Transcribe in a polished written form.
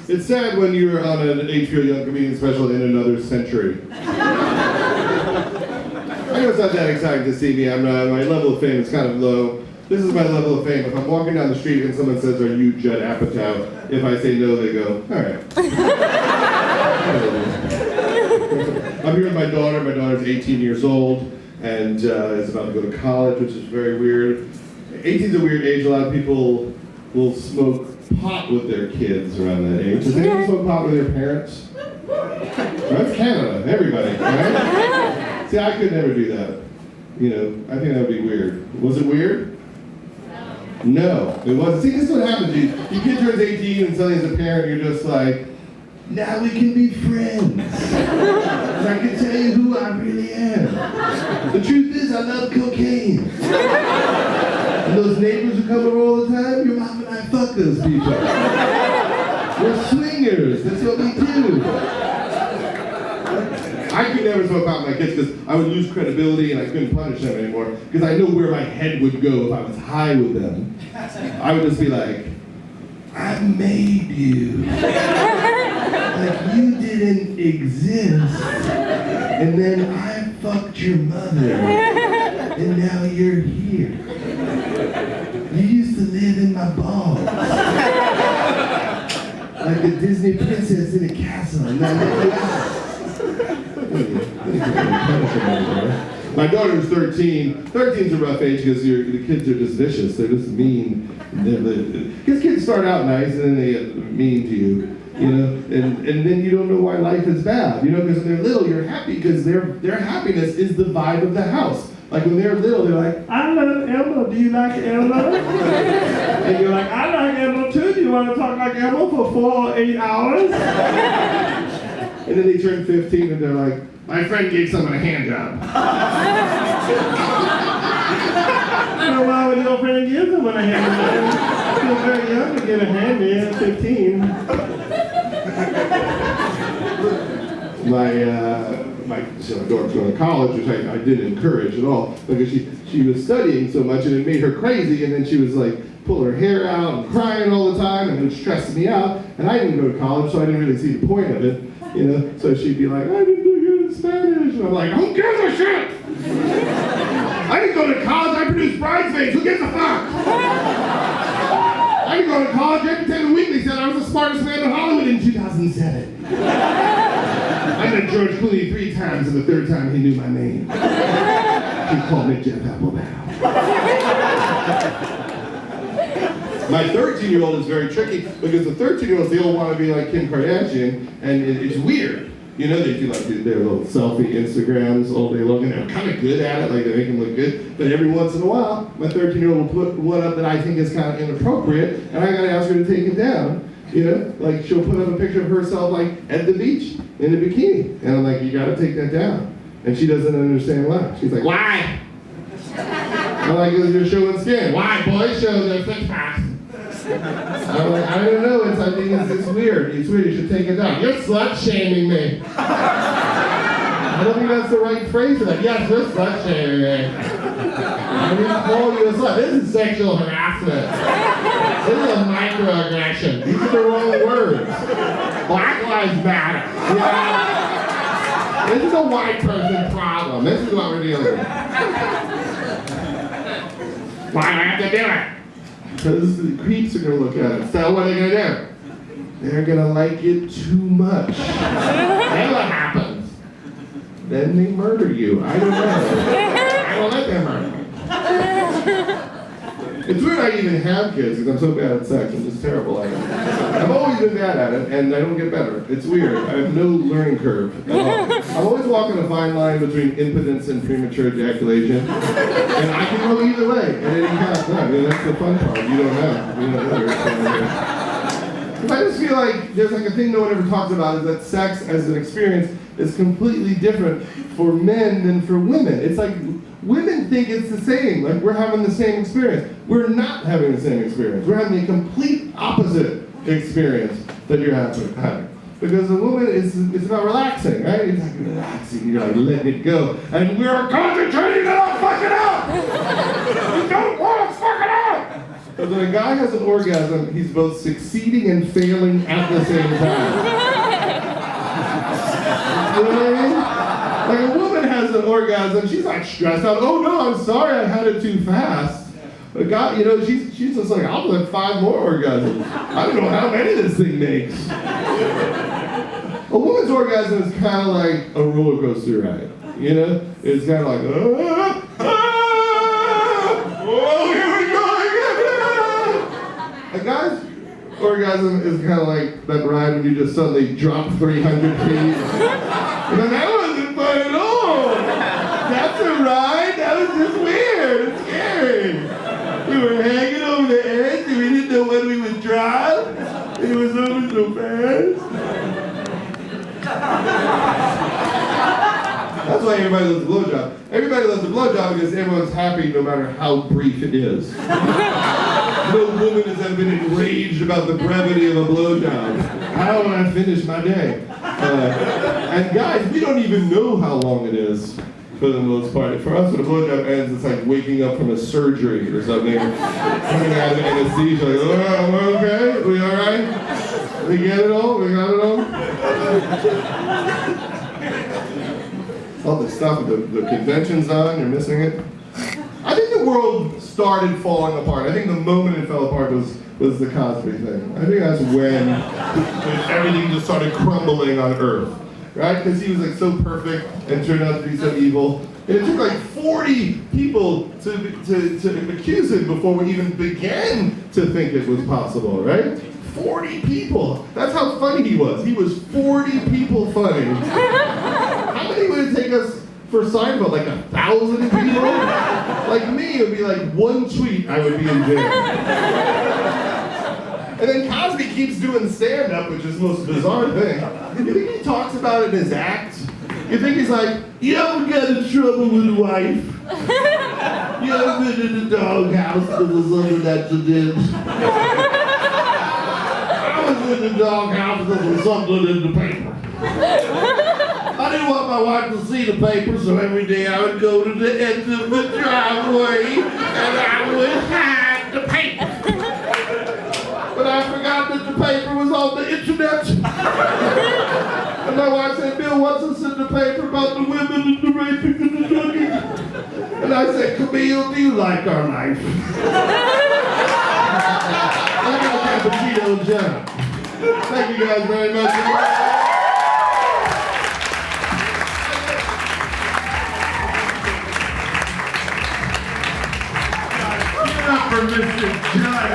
It's sad when you're on an HBO Young Comedian special in another century. I know it's not that exciting to see me. My level of fame is kind of low. This is my level of fame. If I'm walking down the street and someone says, "Are you Judd Apatow?" If I say no, they go, "All right." I'm here with my daughter. My daughter's 18 years old and is about to go to college, which is very weird. 18 is a weird age. A lot of people will smoke pot with their kids around that age. Does anyone smoke pot with their parents? That's Canada, everybody, right? See, I could never do that. You know, I think that would be weird. Was it weird? No, it wasn't. See, this is what happens. Your kid turns 18 and suddenly as a parent, you're just like, now we can be friends. I can tell you who I really am. The truth is, I love cocaine. And those neighbors who come over all the time, your mom and I fuck those people. We're swingers, that's what we do. I could never smoke pot with my kids because I would lose credibility and I couldn't punish them anymore because I know where my head would go if I was high with them. I would just be like, I made you. Like you didn't exist. And then I fucked your mother. And now you're here. You used to live in my balls. Like a Disney princess in a castle. And now you're my daughter's 13. 13's a rough age because the kids are just vicious. They're just mean. Because kids start out nice and then they get mean to you. You know, and then you don't know why life is bad. You know, because when they're little, you're happy because their happiness is the vibe of the house. Like when they're little, they're like, I love Elmo. Do you like Elmo? And you're like, I like Elmo too. Do you want to talk like Elmo for 4 or 8 hours? And then they turn 15 and they're like, my friend gave someone a hand job. So why would your friend give someone a hand job? You're very young to get a hand in at 15. My daughter's going to college, which I didn't encourage at all, because she was studying so much and it made her crazy, and then she was like pulling her hair out and crying all the time, and it was stressing me out, and I didn't go to college, so I didn't really see the point of it, you know, so she'd be like, I didn't do good in Spanish, and I'm like, who gives a shit? I didn't go to college, I produced Bridesmaids, who gives a fuck? I didn't go to college, Entertainment Weekly said I was the smartest man in Hollywood in 2007. I met George Clooney 3 times, and the 3rd time he knew my name. He called me Jeff Apatow. My 13-year-old is very tricky because the 13-year-olds, they all want to be like Kim Kardashian, and it's weird. You know, they do like their little selfie Instagrams all day long, and they're kind of good at it, like they make them look good. But every once in a while, my 13-year-old will put one up that I think is kind of inappropriate, and I gotta ask her to take it down. You know, like she'll put up a picture of herself like at the beach in a bikini, and I'm like, you gotta take that down. And she doesn't understand why. She's like, why? I'm like, because you're showing skin. Why? Boys show their six packs. I'm like, I don't know. I think it's weird. It's weird. You should take it down. You're slut shaming me. I don't think that's the right phrase for that. Yes, you're slut shaming me. I didn't call you a slut. This is sexual harassment. This is a microaggression. These are the wrong words. Black Lives Matter. Yeah. This is a white person problem. This is what we're dealing with. Why do I have to do it? Because the creeps are going to look at it. So what are they going to do? They're going to like it too much. Then what happens? Then they murder you. I don't know. I don't let them murder me. It's weird I even have kids because I'm so bad at sex. I'm just terrible at it. I've always been bad at it, and I don't get better. It's weird. I have no learning curve at all. I'm always walking a fine line between impotence and premature ejaculation, and I can go either way at any kind of time. You know, that's the fun part. You don't know. You don't know. I just feel like there's like a thing no one ever talks about is that sex as an experience is completely different for men than for women. It's like women think it's the same, like we're having the same experience. We're not having the same experience. We're having a complete opposite experience that you're having. Because a woman it's about relaxing, right? It's like relaxing, you're like letting it go. And we're concentrating on fucking up! You don't want to fuck it up! But when a guy has an orgasm, he's both succeeding and failing at the same time. You know what I mean? Like a woman has an orgasm, she's like stressed out. Oh no, I'm sorry, I had it too fast. A guy, you know, she's just like, I'll have 5 more orgasms. I don't know how many this thing makes. A woman's orgasm is kind of like a roller coaster ride. You know, it's kind of like, oh, here we go again. A guy's orgasm is kind of like that ride when you just suddenly drop 300 feet. And then that wasn't fun at all. That's a ride. That was just weird. It's scary. We were hanging over the edge and we didn't know when we would drop. It was over so fast. That's why everybody loves a blowjob. Everybody loves a blowjob because everyone's happy no matter how brief it is. No woman has ever been enraged about the brevity of a blowjob. How will I finish my day? And guys, we don't even know how long it is for the most part. For us, when a blowjob ends, it's like waking up from a surgery or something. Coming out of anesthesia, like, oh, we're okay? We all right? We get it all? We got it all? All the stuff, the convention's on, you're missing it. I think the world started falling apart. I think the moment it fell apart was the Cosby thing. I think that's when everything just started crumbling on Earth, right? Because he was like so perfect and turned out to be so evil. And it took like 40 people to accuse him before we even began to think it was possible, right? 40 people. That's how funny he was. He was 40 people funny. How many would it take us for Seinfeld? Like 1,000 people? Like me, it would be like 1 tweet, I would be in jail. And then Cosby keeps doing stand-up, which is the most bizarre thing. You think he talks about it in his act? You think he's like, you ever get in trouble with a wife? You ever been in the doghouse because of something that you did? I was in the doghouse because of something in the paper. I didn't want my wife to see the paper, so every day I would go to the end of the driveway and I would hide the paper. But I forgot that the paper was on the internet. And my wife said, Bill, what's this in the paper about the women and the raping and the drugging? And I said, Camille, do you like our life? I got a cappuccino and Judd. Thank you guys very much. Give it up for Mr. Judd.